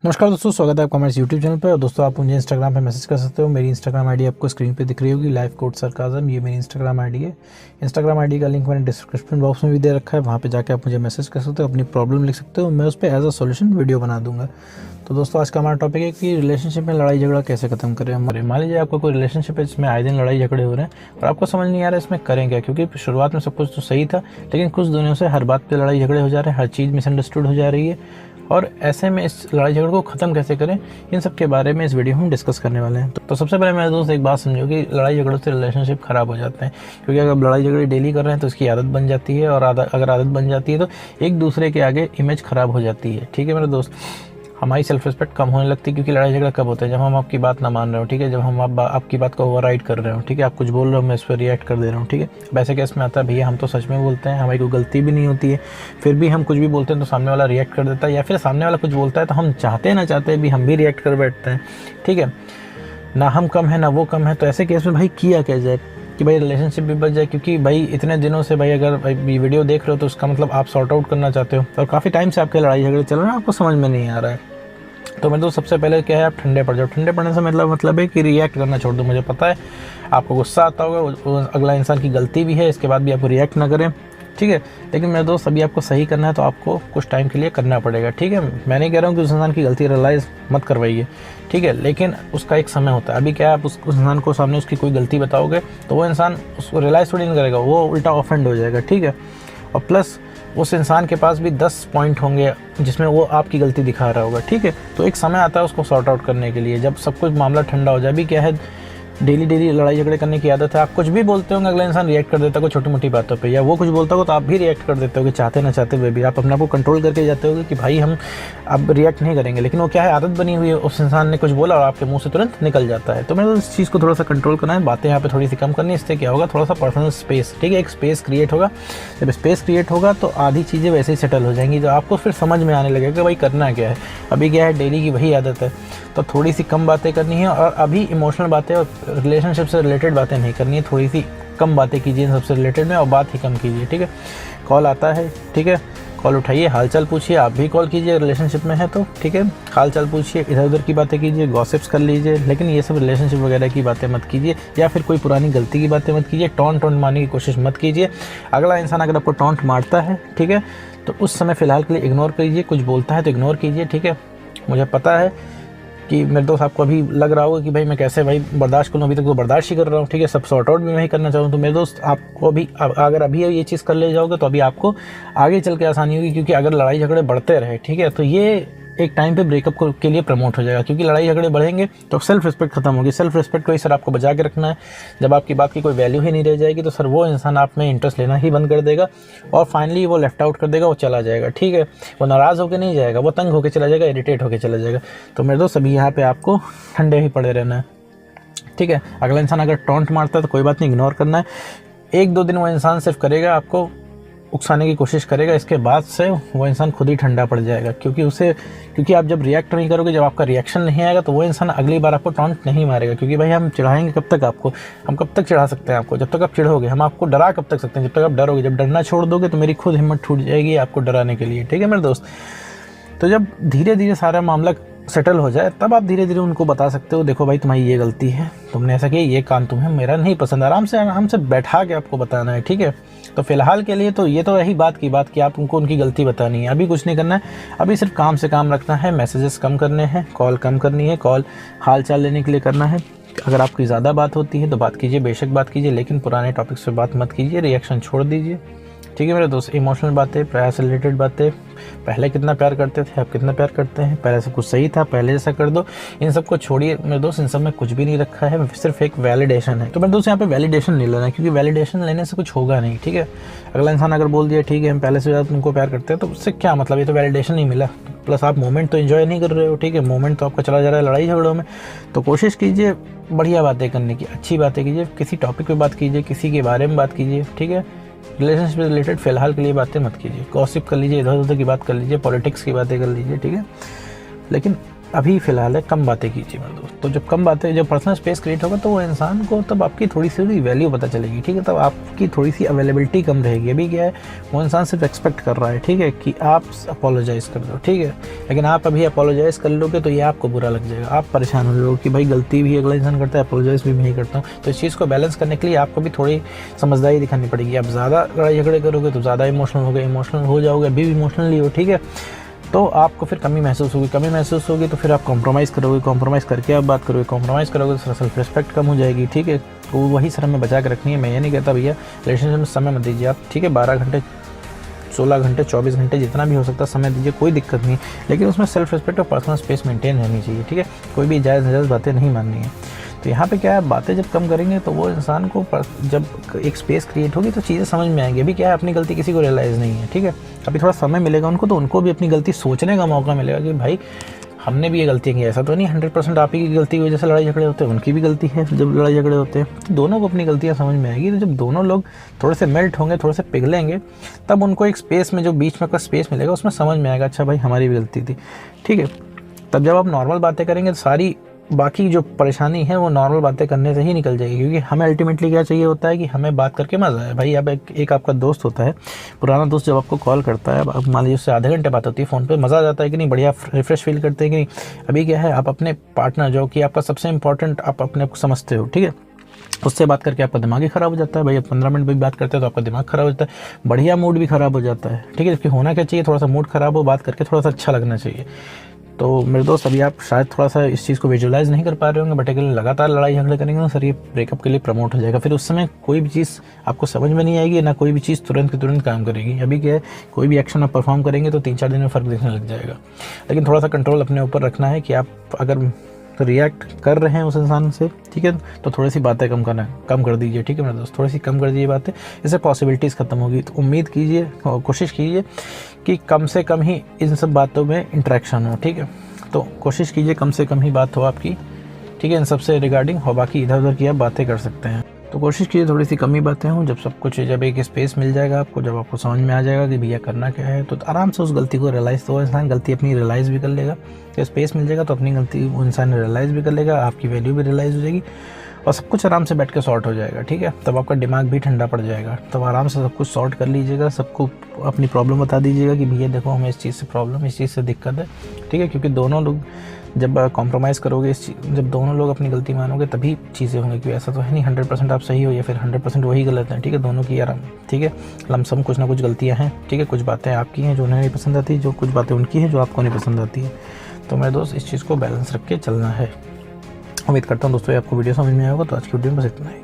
नमस्कार दोस्तों, स्वागत है आपका हमारे यूट्यूब चैनल पर। और दोस्तों, आप मुझे इंस्टाग्राम पे मैसेज कर सकते हो। मेरी इंस्टाग्राम आईडी आपको स्क्रीन पे दिख रही होगी, लाइफ कोड सरकाज़म। ये मेरी इंस्टाग्राम आईडी है। इंस्टाग्राम आईडी का लिंक मैंने डिस्क्रिप्शन बॉक्स में भी दे रखा है, वहाँ पे जाके आप मुझे मैसेज कर सकते हो, अपनी प्रॉब्लम लिख सकते हो, मैं उस पर एज अ सोल्यूशन वीडियो बना दूंगा। तो दोस्तों, आज का हमारा टॉपिक है कि रिलेशनशिप में लड़ाई झगड़ा कैसे खत्म करें। हमारे मान लीजिए आपका कोई रिलेशनशिप है जिसमें आए दिन लड़ाई झगड़े हो रहे हैं और आपको समझ नहीं आ रहा है इसमें करें क्या, क्योंकि शुरुआत में सब कुछ तो सही था, लेकिन कुछ दिनों से हर बात पे लड़ाई झगड़े हो जा रहे हैं, हर चीज़ मिसअंडरस्टूड हो जा रही है। और ऐसे में इस लड़ाई झगड़े को ख़त्म कैसे करें, इन सब के बारे में इस वीडियो में हम डिस्कस करने वाले हैं। तो सबसे पहले मेरे दोस्त एक बात समझो कि लड़ाई झगड़ों से रिलेशनशिप ख़राब हो जाते हैं, क्योंकि अगर लड़ाई झगड़े डेली कर रहे हैं तो इसकी आदत बन जाती है, और अगर आदत बन जाती है तो एक दूसरे के आगे इमेज ख़राब हो जाती है। ठीक है मेरे दोस्त, हमारी सेल्फ रिस्पेक्ट कम होने लगती है, क्योंकि लड़ाई झगड़ा कब होता है, जब हम आपकी बात ना मान रहे हो। ठीक है, जब हम आपकी बात को ओवरराइड कर रहे हो। ठीक है, आप कुछ बोल रहे हो, मैं इस पर रिएक्ट कर दे रहा हूँ। ठीक है, वैसे केस में आता है भैया हम तो सच में बोलते हैं, हमारी कोई गलती भी नहीं होती है, फिर भी हम कुछ भी बोलते हैं तो सामने वाला रिएक्ट कर देता है, या फिर सामने वाला कुछ बोलता है तो हम चाहते ना चाहते भी हम भी रिएक्ट कर बैठते हैं। ठीक है, ना हम कम है ना वो कम है। तो ऐसे केस में भाई किया क्या जाए कि भाई रिलेशनशिप भी बच जाए, क्योंकि भाई इतने दिनों से भाई अगर भाई वीडियो देख रहे हो तो उसका मतलब आप सॉर्ट आउट करना चाहते हो, और काफ़ी टाइम से आपके लड़ाई झगड़े चल रहे हैं, आपको समझ में नहीं आ रहा है। तो मैं तो सबसे पहले क्या है, आप ठंडे पड़ जाओ। ठंडे पड़ने से मतलब है कि रिएक्ट करना छोड़ दो। मुझे पता है आपको गुस्सा आता होगा, अगला इंसान की गलती भी है, इसके बाद भी आपको रिएक्ट ना करें। ठीक है, लेकिन मेरे दोस्त अभी आपको सही करना है तो आपको कुछ टाइम के लिए करना पड़ेगा। ठीक है, मैं नहीं कह रहा हूँ कि उस इंसान की गलती रियलाइज़ मत करवाइए। ठीक है, लेकिन उसका एक समय होता है। अभी क्या है, आप उस इंसान को सामने उसकी कोई गलती बताओगे तो वो इंसान उसको रियलाइज़ थोड़ी नहीं करेगा, वो उल्टा ऑफेंड हो जाएगा। ठीक है, और प्लस उस इंसान के पास भी 10 पॉइंट होंगे जिसमें वो आपकी गलती दिखा रहा होगा। ठीक है, तो एक समय आता है उसको सॉर्ट आउट करने के लिए, जब सब कुछ मामला ठंडा हो जाए। अभी क्या है, डेली लड़ाई झगड़े करने की आदत है। आप कुछ भी बोलते होंगे, अगला इंसान रिएक्ट कर देता है छोटी मोटी बातों पे, या वो कुछ बोलता हो तो आप भी रिएक्ट कर देते हो, चाहते ना चाहते हुए भी आप अपने आप को कंट्रोल करके जाते हो कि भाई हम अब रिएक्ट नहीं करेंगे। लेकिन वो क्या है, आदत बनी हुई है, उस इंसान ने कुछ बोला और आपके मुंह से तुरंत निकल जाता है। तो मेरे इस चीज़ को थोड़ा सा कंट्रोल करना है, बातें यहाँ पे थोड़ी सी कम करनी है। इससे क्या होगा, थोड़ा सा पर्सनल स्पेस, ठीक है, एक स्पेस क्रिएट होगा। जब स्पेस क्रिएट होगा तो आधी चीज़ें वैसे ही सेटल हो जाएंगी, जो आपको फिर समझ में आने लगेगा कि भाई करना क्या है। अभी क्या है, डेली की वही आदत है, तो थोड़ी सी कम बातें करनी है, और अभी इमोशनल बातें और रिलेशनशिप से रिलेटेड बातें नहीं करनी है। थोड़ी सी कम बातें कीजिए सबसे रिलेटेड में, और बात ही कम कीजिए। ठीक है, कॉल आता है, ठीक है, कॉल उठाइए, हाल चाल पूछिए। आप भी कॉल कीजिए रिलेशनशिप में है तो, ठीक है, हाल चाल पूछिए, इधर उधर की बातें कीजिए, गॉसिप्स कर लीजिए, लेकिन ये सब रिलेशनशिप वगैरह की बातें मत कीजिए, या फिर कोई पुरानी गलती की बातें मत कीजिए। टॉन्ट मारने की कोशिश मत कीजिए। अगला इंसान अगर आपको टॉन्ट मारता है, ठीक है, तो उस समय फ़िलहाल के लिए इग्नोर कीजिए। कुछ बोलता है तो इग्नोर कीजिए। ठीक है, मुझे पता है कि मेरे दोस्त आपको अभी लग रहा होगा कि भाई मैं कैसे भाई बर्दाश्त करूँ, अभी तक तो बर्दाश्त ही कर रहा हूँ। ठीक है, सब सॉर्ट आउट भी मैं ही करना चाहूँ। तो मेरे दोस्त आपको अभी अगर अभी ये चीज़ कर ले जाओगे तो अभी आपको आगे चल के आसानी होगी, क्योंकि अगर लड़ाई झगड़े बढ़ते रहे, ठीक है, तो ये एक टाइम पे ब्रेकअप के लिए प्रमोट हो जाएगा, क्योंकि लड़ाई झगड़े बढ़ेंगे तो सेल्फ रिस्पेक्ट खत्म होगी। सेल्फ रिस्पेक्ट को ही सर आपको बचा के रखना है। जब आपकी बात की कोई वैल्यू ही नहीं रह जाएगी तो सर वो इंसान आप में इंटरेस्ट लेना ही बंद कर देगा, और फाइनली वो लेफ्ट आउट कर देगा, वो चला जाएगा। ठीक है, वो नाराज़ होकर नहीं जाएगा, वो तंग होकर चला जाएगा, इरिटेट होकर चला जाएगा। तो मेरे दोस्त अभी यहाँ पे आपको ठंडे ही पड़े रहना है। ठीक है, अगला इंसान अगर टॉन्ट मारता है तो कोई बात नहीं, इग्नोर करना है। 1-2 दिन वो इंसान सिर्फ करेगा, आपको उकसाने की कोशिश करेगा, इसके बाद से वो इंसान खुद ही ठंडा पड़ जाएगा, क्योंकि आप जब रिएक्ट नहीं करोगे, जब आपका रिएक्शन नहीं आएगा, तो वो इंसान अगली बार आपको टॉन्ट नहीं मारेगा। क्योंकि भाई हम चिढ़ाएंगे कब तक आपको, हम कब तक चिढ़ा सकते हैं आपको, जब तक आप चिढ़ोगे। हम आपको डरा कब तक सकते हैं, जब तक आप डरोगे। जब डरना छोड़ दोगे तो मेरी खुद हिम्मत छूट जाएगी आपको डराने के लिए। ठीक है मेरे दोस्त, तो जब धीरे धीरे सारा मामला सेटल हो जाए तब आप धीरे धीरे उनको बता सकते हो, देखो भाई तुम्हारी ये गलती है, तुमने ऐसा किया, ये काम तुम्हें मेरा नहीं पसंद। आराम से बैठा के आपको बताना है। ठीक है, तो फिलहाल के लिए तो ये तो यही बात की बात कि आप उनको उनकी गलती बतानी है। अभी कुछ नहीं करना है, अभी सिर्फ काम से काम रखना है, मैसेजेस कम करने हैं, कॉल कम करनी है, कॉल हाल चाल लेने के लिए करना है। अगर आपकी ज़्यादा बात होती है तो बात कीजिए, बेशक बात कीजिए, लेकिन पुराने टॉपिक्स पे बात मत कीजिए, रिएक्शन छोड़ दीजिए। ठीक है मेरे दोस्त, इमोशनल बातें, प्यार से रिलेटेड बातें, पहले कितना प्यार करते थे, अब कितना प्यार करते हैं, पहले सब कुछ सही था, पहले जैसा कर दो, इन सब को छोड़िए मेरे दोस्त। इन सब में कुछ भी नहीं रखा है, सिर्फ एक वैलिडेशन है। तो मेरे दोस्त यहाँ पे वैलिडेशन नहीं लेना है, क्योंकि वैलिडेशन लेने से कुछ होगा नहीं। ठीक है, अगला इंसान अगर बोल दिया ठीक है हम पहले से ज़्यादा तुमको प्यार करते हैं, तो उससे क्या मतलब, ये तो वैलिडेशन नहीं मिला, प्लस आप मोमेंट तो एंजॉय नहीं कर रहे हो। ठीक है, मोमेंट तो आपका चला जा रहा है लड़ाई झगड़ों में। तो कोशिश कीजिए बढ़िया बातें करने की, अच्छी बातें कीजिए, किसी टॉपिक पे बात कीजिए, किसी के बारे में बात कीजिए। ठीक है, रिलेशनशिप से रिलेटेड फिलहाल के लिए बातें मत कीजिए, गॉसिप कर लीजिए, इधर उधर की बात कर लीजिए, पॉलिटिक्स की बातें कर लीजिए। ठीक है, लेकिन अभी फ़िलहाल है कम बातें कीजिए मेरे दोस्त। तो जब कम बातें, जब पर्सनल स्पेस क्रिएट होगा तो वो इंसान को तब आपकी थोड़ी सी वैल्यू पता चलेगी, ठीक है। तब आपकी थोड़ी सी अवेलेबिलिटी कम रहेगी। अभी क्या है, वो इंसान सिर्फ एक्सपेक्ट कर रहा है, ठीक है, कि आप अपोलोजाइज़ कर दो, ठीक है। लेकिन आप अभी अपोलोजाइज़ कर लोगे तो ये आपको बुरा लग जाएगा, आप परेशान हो जाओगे कि भाई गलती भी अगला इंसान करता है, अपोलोजाइज़ भी मैं ही करता हूँ। तो इस चीज़ को बैलेंस करने के लिए आपको भी थोड़ी समझदारी दिखानी पड़ेगी। आप ज़्यादा लड़ाई झगड़े करोगे तो ज़्यादा इमोशनल हो गए, इमोशनल हो जाओगे, अभी भी इमोशनली हो, ठीक है, तो आपको फिर कमी महसूस होगी, तो फिर आप कॉम्प्रोमाइज़ करोगे, कॉम्प्रोमाइज़ करके आप बात करोगे, कॉम्प्रोमाइज़ करोगे तो सेल्फ रिस्पेक्ट कम हो जाएगी, ठीक है। तो वही सर हमें बचा के रखनी है। मैं ये नहीं कहता भैया रिलेशनशिप में समय मत दीजिए आप, ठीक है, 12 घंटे 16 घंटे 24 घंटे जितना भी हो सकता है समय दीजिए, कोई दिक्कत नहीं, लेकिन उसमें सेल्फ रिस्पेक्ट और पर्सनल स्पेस मेंटेन रहनी चाहिए, ठीक है। कोई भी जायज़ नाजायज़ बातें नहीं माननी है। तो यहाँ पे क्या है, बातें जब कम करेंगे तो वो इंसान को जब एक स्पेस क्रिएट होगी तो चीज़ें समझ में आएंगी। अभी क्या है, अपनी गलती किसी को रियलाइज़ नहीं है, ठीक है। अभी थोड़ा समय मिलेगा उनको, तो उनको भी अपनी गलती सोचने का मौका मिलेगा कि भाई हमने भी ये गलती की। ऐसा तो नहीं 100% आप ही की गलती की वजह से लड़ाई झगड़े होते हैं, उनकी भी गलती है जब लड़ाई झगड़े होते हैं। तो दोनों को अपनी गलतियाँ समझ में आएगी। तो जब दोनों लोग थोड़े से मेल्ट होंगे, थोड़े से पिघलेंगे, तब उनको एक स्पेस में, जो बीच में का स्पेस मिलेगा, उसमें समझ में आएगा अच्छा भाई हमारी भी गलती थी, ठीक है। तब जब आप नॉर्मल बातें करेंगे तो सारी बाकी जो परेशानी है वो नॉर्मल बातें करने से ही निकल जाएगी। क्योंकि हमें अल्टीमेटली क्या चाहिए होता है कि हमें बात करके मज़ा आए। भाई अब एक आपका दोस्त होता है, पुराना दोस्त, जब आपको कॉल करता है, अब मान लीजिए उससे आधे घंटे बात होती है फ़ोन पे, मज़ा आ जाता है कि नहीं, बढ़िया रिफ्रेश फील करते हैं कि नहीं। अभी क्या है, आप अपने पार्टनर जो कि आपका सबसे इंपॉर्टेंट, आप अपने आप को समझते हो, ठीक है, उससे बात करके आपका दिमाग ही ख़राब हो जाता है। भाई अब 15 मिनट भी बात करते हैं तो आपका दिमाग ख़राब हो जाता है, बढ़िया मूड भी ख़राब हो जाता है, ठीक है। जबकि होना क्या चाहिए, थोड़ा सा मूड ख़राब हो, बात करके थोड़ा सा अच्छा लगना चाहिए। तो मेरे दोस्त अभी आप शायद थोड़ा सा इस चीज़ को विजुलाइज़ नहीं कर पा रहे होंगे, बट अगर लगातार लड़ाई झगड़े करेंगे ना सर, ये ब्रेकअप के लिए प्रमोट हो जाएगा। फिर उस समय कोई भी चीज़ आपको समझ में नहीं आएगी, ना कोई भी चीज़ तुरंत की तुरंत काम करेगी। अभी क्या है, कोई भी एक्शन आप परफॉर्म करेंगे तो 3-4 दिन में फ़र्क दिखने लग जाएगा। लेकिन थोड़ा सा कंट्रोल अपने ऊपर रखना है कि आप अगर रिएक्ट कर रहे हैं उस इंसान से, ठीक है, तो थोड़ी सी बातें कम कर दीजिए, ठीक है मेरे दोस्त, थोड़ी सी कम कर दीजिए बातें, इससे पॉसिबिलिटीज़ ख़त्म होगी। तो उम्मीद कीजिए, कोशिश कीजिए कि कम से कम ही इन सब बातों में इंटरेक्शन हो, ठीक है। तो कोशिश कीजिए कम से कम ही बात हो आपकी, ठीक है, इन सब से रिगार्डिंग हो, बाकी इधर उधर की आप बातें कर सकते हैं। तो कोशिश कीजिए थोड़ी सी कम ही बातें हों। जब एक स्पेस मिल जाएगा आपको, जब आपको समझ में आ जाएगा कि भैया करना क्या है, तो आराम से उस गलती को रियलाइज़, तो इंसान गलती अपनी रियलाइज़ भी कर लेगा। तो स्पेस मिल जाएगा तो अपनी गलती वो इंसान रियलाइज़ भी कर लेगा, आपकी वैल्यू भी रियलाइज़ हो जाएगी, और सब कुछ आराम से बैठ के सॉर्ट हो जाएगा, ठीक है। तब आपका दिमाग भी ठंडा पड़ जाएगा, तब आराम से सब कुछ सॉर्ट कर लीजिएगा, सबको अपनी प्रॉब्लम बता दीजिएगा कि भैया देखो हमें इस चीज़ से प्रॉब्लम, इस चीज़ से दिक्कत है, ठीक है। क्योंकि दोनों लोग जब कॉम्प्रोमाइज़ करोगे, जब दोनों लोग अपनी गलती मानोगे तभी चीज़ें होंगी। कि ऐसा तो है नहीं 100% आप सही हो या फिर 100% वही गलत है, ठीक है। दोनों की आराम, ठीक है, लमसम कुछ ना कुछ गलतियाँ हैं, ठीक है। कुछ बातें आपकी हैं जो उन्हें नहीं पसंद आती, जो कुछ बातें उनकी हैं जो आपको नहीं पसंद आती है। तो मेरे दोस्त इस चीज़ को बैलेंस रख के चलना है। उम्मीद करता हूँ दोस्तों आपको वीडियो समझ में आएगा। तो आज की वीडियो में बस इतना ही।